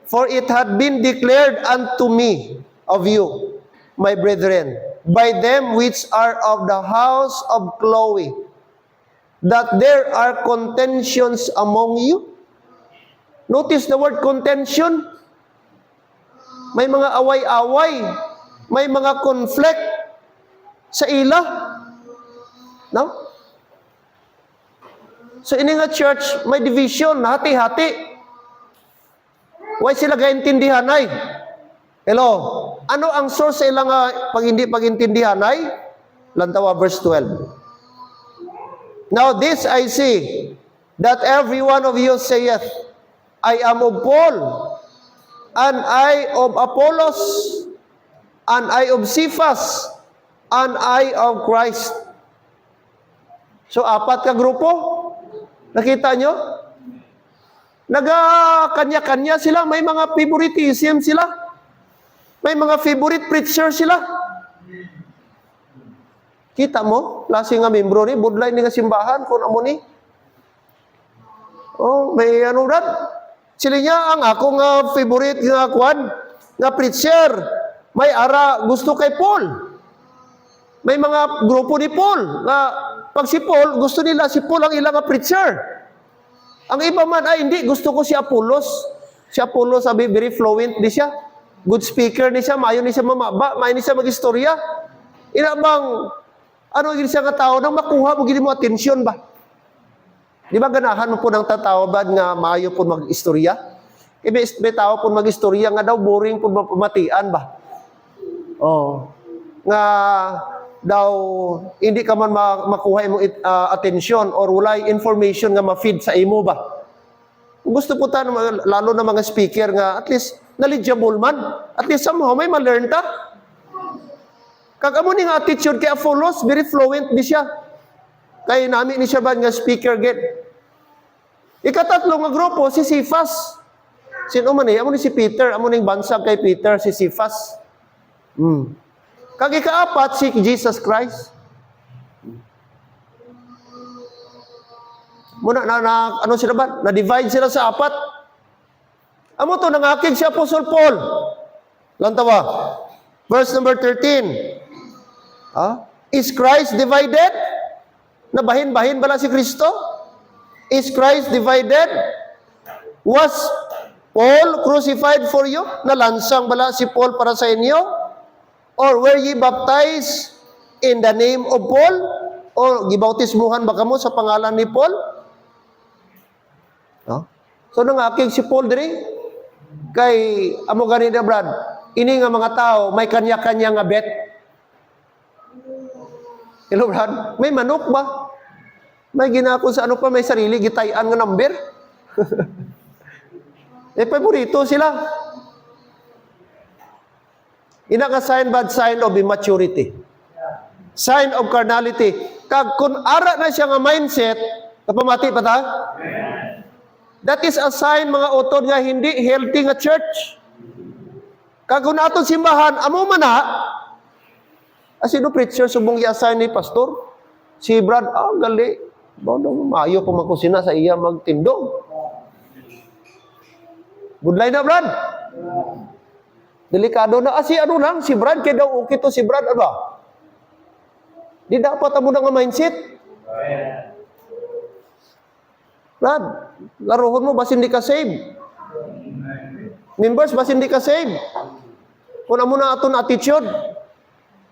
For it had been declared unto me of you, my brethren, by them which are of the house of Chloe, that there are contentions among you. Notice the word contention. May mga away-away, may mga conflict sa ila. No? So ini nga church, may division, hati-hati. Why sila gaintindihan ay? Hello? Ano ang source sa ilang pagintindihan ay? Lantawa verse 12. Now this I see, that every one of you saith, I am of Paul, and I of Apollos, and I of Cephas, and I of Christ. So apat ka grupo? Nakita nyo? Nagkanya-kanya sila, may mga favoritism sila. May mga favorite preacher sila. Kita mo? Klase nga membro ni, budlay ni nga simbahan, kung amo ni. Oh, may ano ran. Sila niya, ang akong favorite nga kwan, nga preacher. May ara, gusto kay Paul. May mga grupo ni Paul, nga pag si Paul, gusto nila si Paul ang ilang preacher. Ang iba man, ay hindi, gusto ko si Apollos. Si Apollos, sabi, very fluent di siya. Good speaker ni siya, mayo ni siya mamaba, mayo ni siya mag-istorya. Ina bang, ano gini siya nga tao, nang makuha mo gini mo atensyon ba? Di ba ganahan mo po ng tatawa ba nga mayo po mag-istorya? May tao po mag-istorya nga daw, boring po pamatian ba? Oh. Nga daw, hindi ka man makuha mo atensyon or walay information nga ma-feed sa imo ba? Gusto po tayo, lalo na mga speaker nga, at least, knowledgeable man. At least somehow, may ma-learn ta. Kagamo ni nga attitude kay Apollos, very fluent di siya. Kaya namin ni siya ba nga speaker get. Ikatatlo nga grupo, si Cephas. Sino man eh? Amo ni si Peter. Amo ning bansag kay Peter, si Cephas. Kag ikaapat, si Jesus Christ. Muna ano sila ba? Na-divide sila sa apat. Amo to nangakig si Apostle Paul. Lantawa. Verse number 13. Is Christ divided? Nabahin-bahin bala si Kristo? Is Christ divided? Was Paul crucified for you? Nalansang bala si Paul para sa inyo? Or were ye baptized in the name of Paul? O gibautismuhan ba kamo sa pangalan ni Paul? So nangakig si Paul diri kay amo gani na Brad. Ini nga mga tao may kanya-kanya nga bet. Hello Brad, may manok ba? May ginako sa ano pa may sarili gitayan nga number. Paborito sila. Ina ka sign bad sign of immaturity. Sign of carnality. Kag kun ara na siya nga mindset, kapamati pa ta? That is a sign mga utod nga hindi healthy nga church. Kag kun aton simbahan, amo man na, sino preacher subong i-assign ni pastor? Si Brad, gali. Maayo pumakusina sa iya magtindog. Budlay na, Brad. Delikado na. Si ano lang, si Brad, kaya daw okay to si Brad, ano? Di dapat amo na nga mindset. Brad, laruhon mo, bas hindi ka save. Members, bas hindi ka save. Kung amo na aton attitude,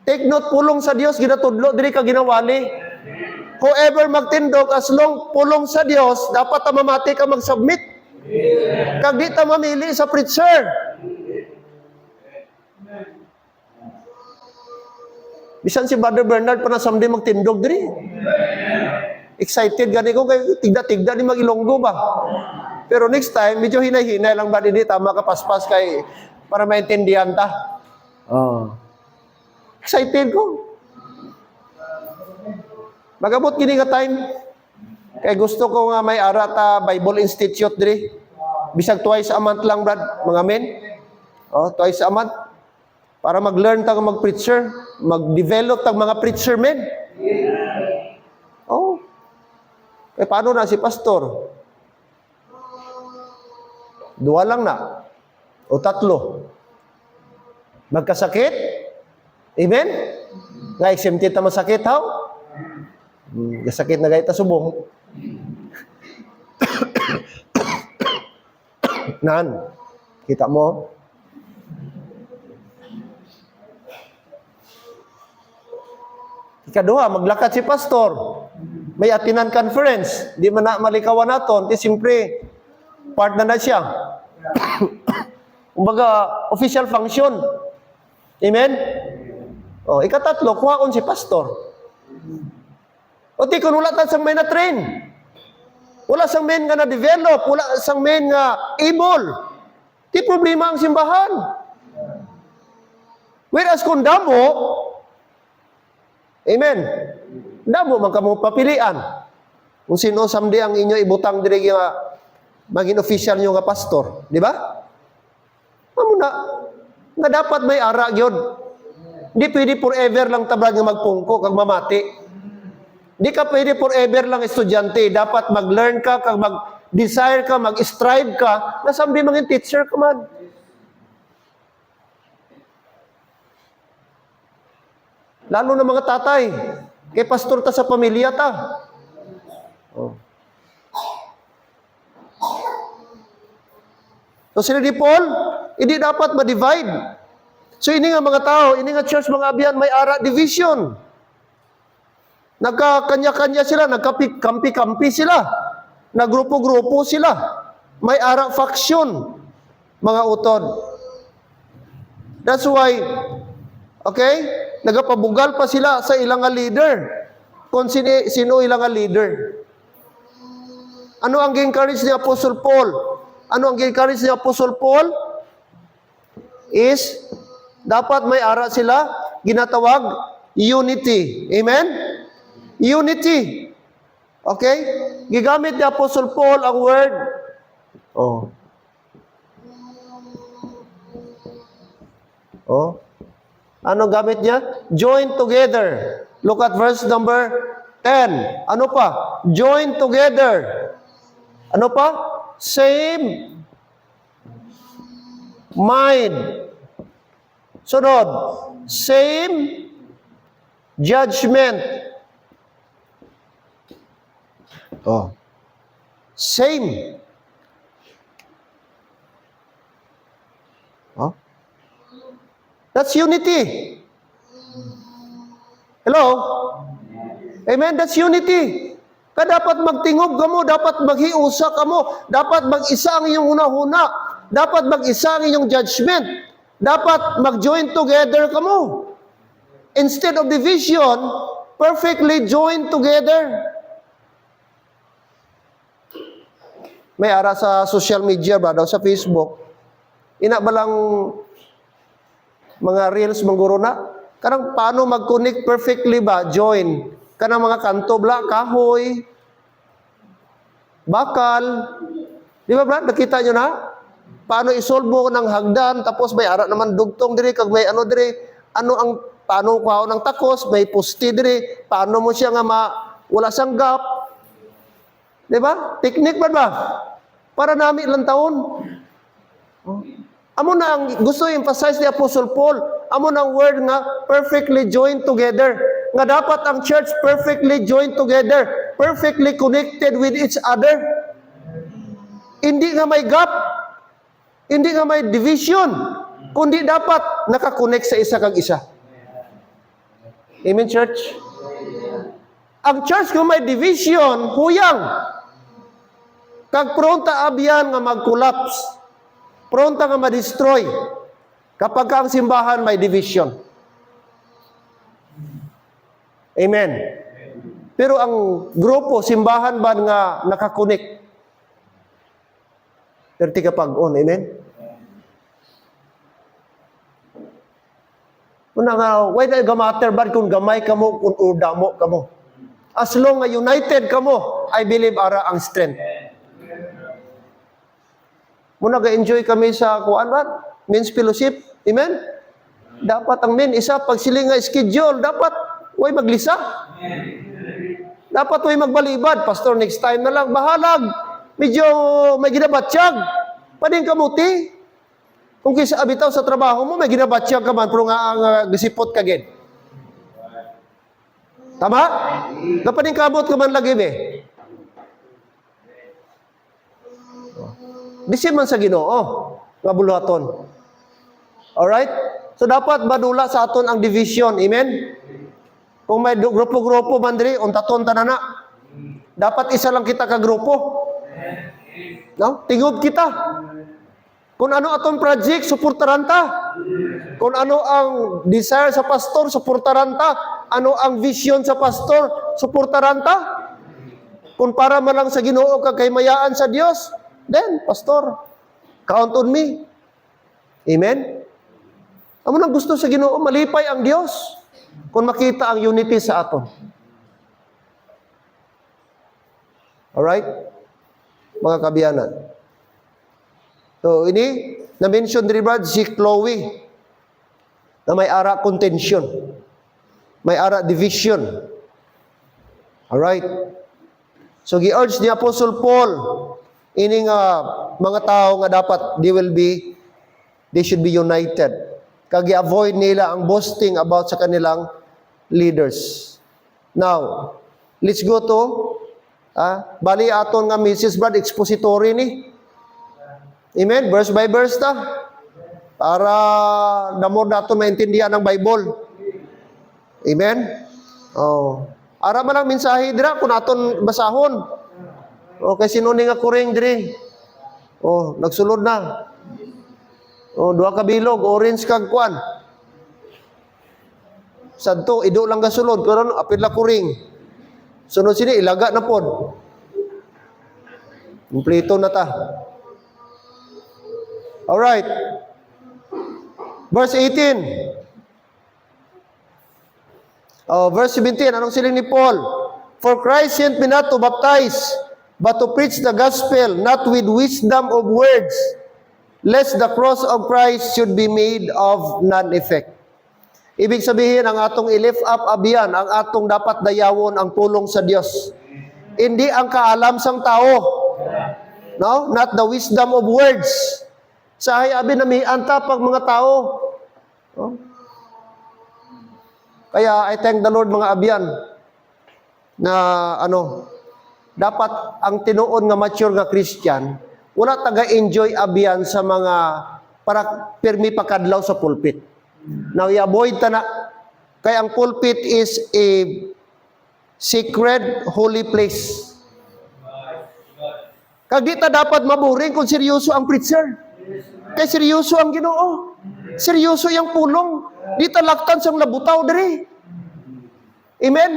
take note, pulong sa Dios ginatudlo, dili ka ginawali. Whoever magtindog, as long pulong sa Dios, dapat mamati ka mag-submit. Kag di ta mamili sa preacher. Bisan si Brother Bernard pa na someday magtindog diri. Excited gani ko kay tigda-tigda ni mag-Ilonggo ba. Pero next time medyo hinay-hinay lang ba dinhi tama ka paspas kay para maintindihan ta. Excited ko. Magabot gini nga time kay gusto ko nga may ara ta Bible Institute diri. Bisag twice a month lang, Brad, mga men. Twice a month. Para mag-learn tag mag-preacher, mag-develop tag mga preacher men. Paano na si pastor? 2 lang na. O 3. Magkasakit? Amen? Nga exempted ta masakit, how? Kasakit na gayta subong. Nan, kita mo? Ikaduha, maglakad si pastor. May atinan conference. Di man na malikawan naton. Di simpre, part na siya. Kumbaga, official function. Amen? Ikatatlo, kuhaon si pastor. Di kung wala sang may na-train. Wala sang men nga na-develop. Wala sang men nga able. Di problema ang simbahan. Whereas kung damo, amen. Damo man kamo papilian. Kung sino someday ang inyo ibutang diri nga maging official nyo nga pastor, di ba? Amo na nga dapat may ara gyud. Di pwede forever lang tablag nga magpungko kag mamati. Di ka pwede forever lang estudyante, dapat mag-learn ka kag mag-desire ka, mag-strive ka, na sambi mangin teacher ka man. Lalo na mga tatay. Kay pastor ta sa pamilya ta. So sila ni Paul, hindi dapat ma-divide. So ini nga mga tao, ini nga church mga abyan, may ara division. Nagkakanya-kanya sila, nagkampi-kampi sila. Nagrupo-grupo sila. May ara faction, mga utod. That's why, okay? Nagapabugal pa sila sa ilang leader. Kung sino ilang leader. Ano ang gi-encourage ni Apostle Paul? Ano ang gi-encourage ni Apostle Paul? Is, dapat may ara sila, ginatawag, unity. Amen? Unity. Okay? Gigamit ni Apostle Paul ang word, ano gamit niya? Join together. Look at verse number 10. Ano pa? Join together. Ano pa? Same mind. Sunod. Same judgment. Oh. Same. Oh. That's unity. Hello? Amen? That's unity. Ka dapat magtingog ka mo, dapat maghiusa ka mo, dapat mag-isa ang iyong hunahuna, dapat mag-isa ang iyong judgment, dapat mag-join together ka mo. Instead of division, perfectly join together. May ara sa social media ba daw, sa Facebook, ina ba lang mga reels mangguro na? Karang paano mag-connect perfectly ba? Join. Kanang mga kanto bla, kahoy, bakal. Di ba Brad? Nakita nyo na? Paano isolve mo ng hagdan, tapos may ara naman dugtong diri, kag may ano diri, paano kuha ng takos, may pusti diri, paano mo siya nga wala siyang gap. Di ba? Technique ba? Para nami ilang taon. Amo na ang gusto i-emphasize ni Apostle Paul. Amo na ang word nga perfectly joined together. Nga dapat ang church perfectly joined together, perfectly connected with each other. Hindi nga may gap, hindi nga may division, kundi dapat nakakonect sa isa kag isa. Amen, church? Ang church kung may division, huyang. Kag pronta abyan nga mag-collapse. Pronta nga ma-destroy kapag ang simbahan may division. Amen. Pero ang grupo, simbahan ba nga nakakonek? Perti kapag on, amen? Una nga, why na gamater ba kung gamay ka mo, kung udamo ka mo? As long nga united ka mo, I believe ara ang strength. Muna ga-enjoy kami sa men's fellowship. Amen? Dapat ang men, isa, pag sila nga schedule, dapat, way maglisa. Dapat way magbalibad. Pastor, next time na lang, bahalag. Medyo may ginabatsyag. Pading kamuti. Kung kisa abitaw sa trabaho mo, may ginabatsyag ka man, pero nga gisipot ka gid. Tama? Napading kabot ka man lagi, be. Disip man sa Ginoo nga buluhaton. Alright? So dapat madula sa aton ang division. Amen? Kung may grupo-grupo man diri, untaton tanana. Dapat isa lang kita ka grupo. No? Tingog kita. Kung ano atong project, suportaran ta. Kung ano ang desire sa pastor, suportaran ta. Ano ang vision sa pastor, suportaran ta. Kung para man lang sa Ginoo kag kaymayaan sa Dios, then, pastor, count on me. Amen? Amo nang gusto sa Ginoo, malipay ang Dios kung makita ang unity sa aton. Alright? Mga kabiyanan. So, ini, na-mention din ba si Chloe na may ara contention. May ara division. Alright? So, gi-urge ni Apostle Paul ini nga mga tao nga dapat they should be united. Kag i-avoid nila ang boasting about sa kanilang leaders. Now, let's go to bali aton nga Mrs. Brad expository ni. Amen, verse by verse ta. Para damo naton maintindihan ang Bible. Amen. Oh, ara man ang mensahe dira kun aton basahon. Okay, sino ni nga kuring diri? Oh, nagsulod na. Oh, duha ka bilog, orange kag kwan. Sadto, ido lang gasulod, karon apil la kuring. Sunod sini ilaga na pod. Kumpleto na ta. All right. Verse 18. Oh, verse 17, anong siling ni Paul? For Christ sent me not to baptize, but to preach the gospel, not with wisdom of words, lest the cross of Christ should be made of none effect. Ibig sabihin, ang atong i-lift up abiyan, ang atong dapat dayawon ang pulong sa Dios. Hindi ang kaalam sang tao. No? Not the wisdom of words. Sa abi na may antapag mga tao. No? Kaya I thank the Lord mga abyan na dapat ang tinuod nga mature nga Christian, wala taga-enjoy abyan sa mga para pirmi pakadlaw sa pulpit. Now, i-avoid ta na. Kaya ang pulpit is a sacred, holy place. Kag di ta dapat maburing kung seryoso ang preacher. Kay seryoso ang Ginoo. Seryoso yung pulong. Di ta laktan sang labutaw diri. Amen?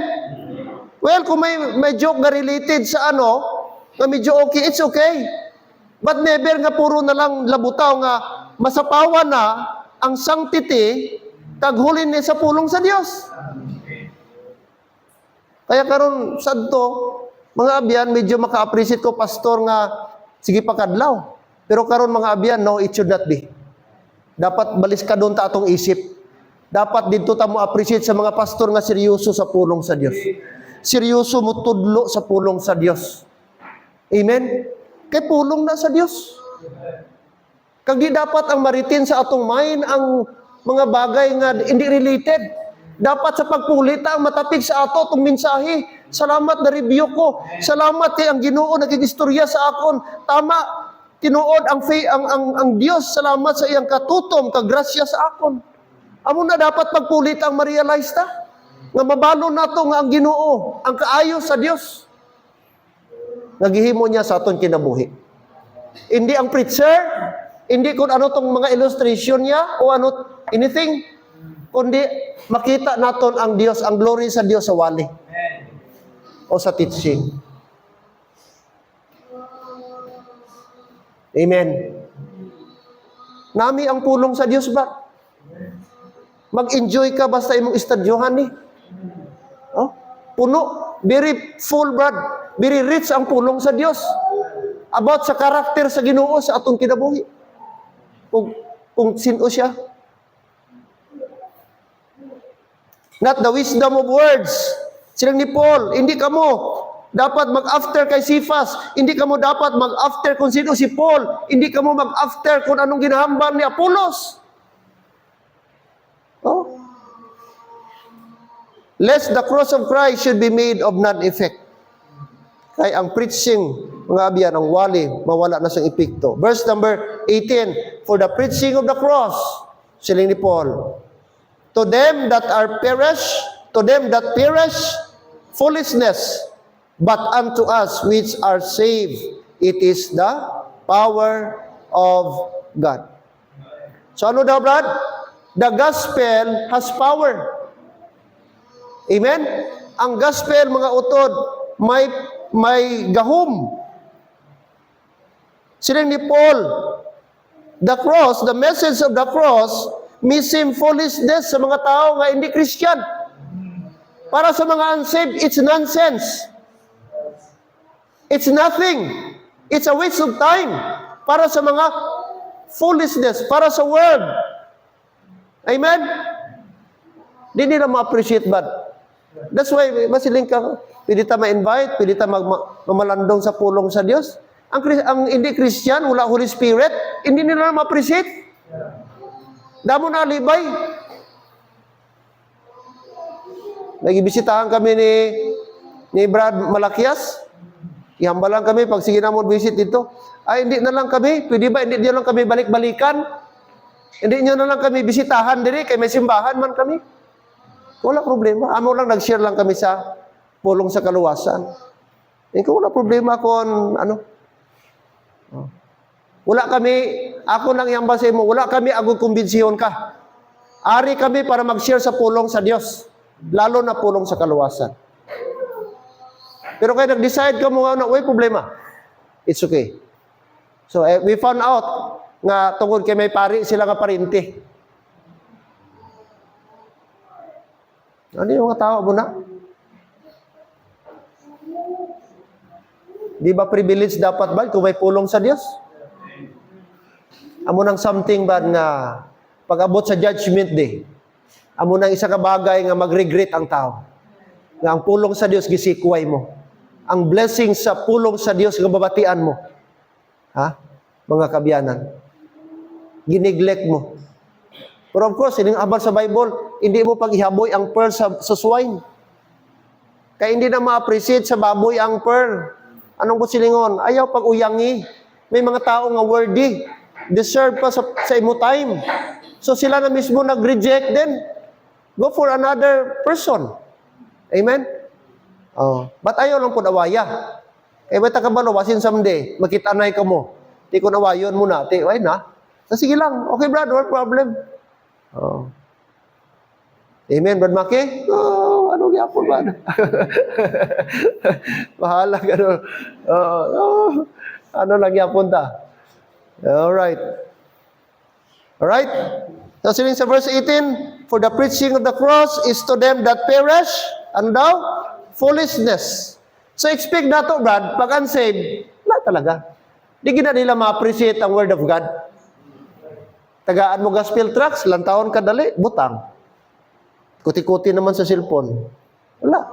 Well, kung may joke na related sa na medyo okay, it's okay. But never nga puro na lang labutaw nga masapawan na ang sanctity taghuli ni sa pulong sa Dios. Kaya karon sadto, mga abyan, medyo maka-appreciate ko, pastor nga, sige pakadlaw. Pero karon mga abyan, no, it should not be. Dapat balis ka doon ta atong isip. Dapat dito ta mo appreciate sa mga pastor nga seryoso sa pulong sa Dios. Seryoso mo tudlo sa pulong sa Dios. Amen? Kay pulong na sa Dios. Kag di dapat ang maritin sa atong mind ang mga bagay nga hindi related. Dapat sa pagpulita ang matapig sa ato itong mensahe. Salamat na review ko. Salamat kay ang Ginoo naging-istorya sa akon. Tama, tinuod ang Dios. Salamat sa iyang katutom, kagrasya sa akon. Amo na dapat pagpulita ang ma-realize ta. Nga mabalo nato nga ang Ginoo, ang kaayo sa Dios. Nagihimo niya sa aton kinabuhi. Hindi ang preacher, hindi kung ano tong mga illustration niya o anything, kundi makita naton ang Dios, ang glory sa Dios sa wali. O sa teaching. Amen. Nami ang pulong sa Dios ba? Mag-enjoy ka basta imong estadyohan ni. Oh, puno, very full, brad. Very rich ang pulong sa Dios. About sa karakter sa Ginoo sa atong kinabuhi. Kung sino siya. Not the wisdom of words. Silang ni Paul, hindi ka mo dapat mag-after kay Cephas. Hindi ka mo dapat mag-after kung sino si Paul. Hindi ka mo mag-after kung anong ginahambal ni Apollos. Oh. Lest the cross of Christ should be made of none effect. Kaya ang preaching, mga abyan, ang wali, mawala na siyang epekto. Verse number 18, for the preaching of the cross, siling ni Paul, to them that perish, foolishness, but unto us which are saved, it is the power of God. So ano daw, Brad? The gospel has power. Amen? Ang gospel, mga utod, may gahom. Siling ni Paul, the cross, the message of the cross, may seem foolishness sa mga tao nga hindi Christian. Para sa mga unsaved, it's nonsense. It's nothing. It's a waste of time. Para sa mga foolishness, para sa world. Amen? Di nila ma-appreciate ba? That's why, masiling ka, pwede ta ma-invite, pwede ta mamalandong sa pulong sa Diyos. Ang hindi Christian, wala Holy Spirit, hindi nila ma-appreciate. Damo na alibay. Nagibisitahan kami ni Brad Malakias. Ihambalan kami, pag sige na mo visit dito. Ay, hindi na lang kami, pwede ba, hindi nyo lang kami balik-balikan? Hindi nyo na lang kami bisitahan diri, kay may simbahan man kami. Wala problema. Amo lang, nag-share lang kami sa pulong sa kaluwasan. Wala problema kung wala kami, ako nang iyamba sa imo, wala kami agad kumbinsiyon ka. Ari kami para mag-share sa pulong sa Dios, lalo na pulong sa kaluwasan. Pero kaya nag-decide ka mo, way problema. It's okay. So, we found out nga tungkol kay may pari, sila nga parinti. Ano yung mga tao mo na? Di ba privilege dapat ba kung may pulong sa Diyos? Amo nang something ba nga pag-abot sa judgment day, Amo nang isa ka bagay nga mag-regret ang tao. Nga ang pulong sa Dios gisikuway mo. Ang blessing sa pulong sa Dios nga babatian mo. Ha? Mga kabyanan. Gineglect mo. Pero of course, ining abal sa Bible, hindi mo pag-ihaboy ang pearl sa swine. Kaya hindi na ma-appreciate sa baboy ang pearl. Anong silingon? Ayaw pag-uyangi. May mga tao nga worthy. Deserve pa sa imo time. So sila na mismo nag-reject din. Go for another person. Amen? Oh. But ayaw lang po nawaya. Eh, may takabalo, wasin someday. Magkitanay ka mo. Di ko nawayon muna. Ay na. So, sige lang. Okay, brad, no problem. Oh. Amen, Brad Maki? Oh, ano gyapon ba? Bahala ka no. Ano lang gyapon ta? Alright. Alright? So, siling sa verse 18, for the preaching of the cross is to them that perish, and thou, foolishness. So, expect na to, Brad, pag unsaved, wala talaga. Di gina nila ma-appreciate ang word of God. Tagaan mo gospel tracts, lantawon ka dali, butang. Kuti-kuti naman sa cellphone. Wala.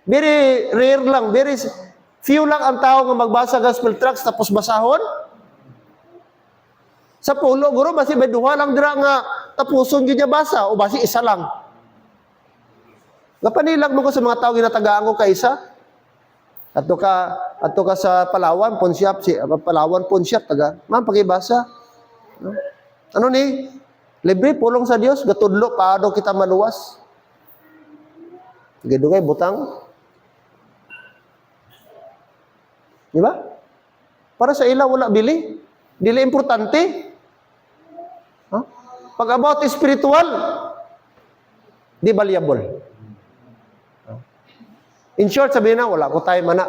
Very rare lang, very few lang ang tao nga magbasa gospel tracts tapos basahon. Sa pulo, guro, basi may duha lang dira nga tapuson yun niya basa, o basi isa lang. Napanilag mo ko sa mga tao ginatagaan ko ka isa. Ato ka sa Palawan, Ponsyap, Palawan, Ponsyap, taga. Ma'am, pakibasa. Ano ni? Libre, pulong sa Dios, gatudlo, paano kita maluwas? Sige, dugay, butang. Di ba? Para sa ila, wala bili. Dili importante. Huh? Pag about spiritual, di valuable. In short, sabihin na, wala ko time mana.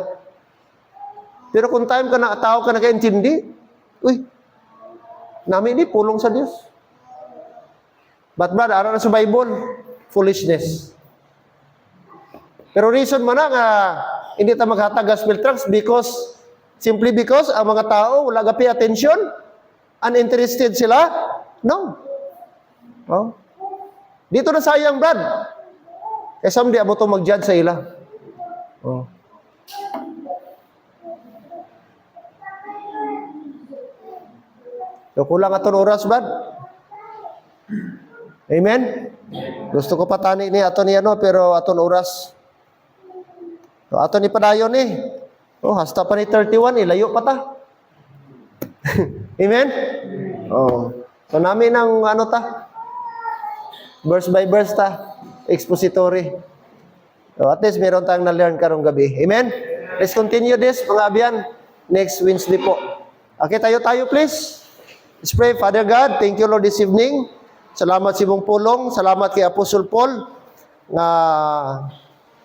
Pero kung time ka na, tao ka nakaintindi, uy, namin ni pulong sa Diyos. But brother, ano na sa Bible? Foolishness. Pero reason man na nga, hindi ta maghatag gospel tracts simply because ang mga tao wala pay attention, uninterested sila. No. Oh. Dito na sayang, Brad. Kaya someday abo to mag-judge sa ila. Oh. So, kulang aton oras, Brad. Amen? Gusto ko patani ni aton ni ano, pero aton oras. So, aton ni padayon ni. Oh, hasta pa ni 31, ilayo pa ta. Amen? Oh. So, namin ang ano ta? Verse by verse ta. Expository. So, at least meron tayong na-learn karong gabi. Amen? Let's continue this, mga abyan. Next Wednesday po. Okay, tayo please. Let's pray. Father God, thank you Lord this evening. Salamat sa imong pulong. Salamat kay Apostle Paul nga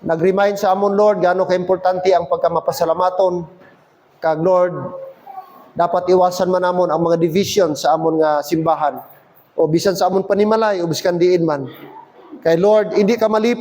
nag-remind sa amon Lord gaano ka-importante ang pagkamapasalamaton. Kag Lord, dapat iwasan man namon ang mga division sa amon nga simbahan. O bisan sa amon panimalay o biskan diin man. Kay Lord, hindi ka malipat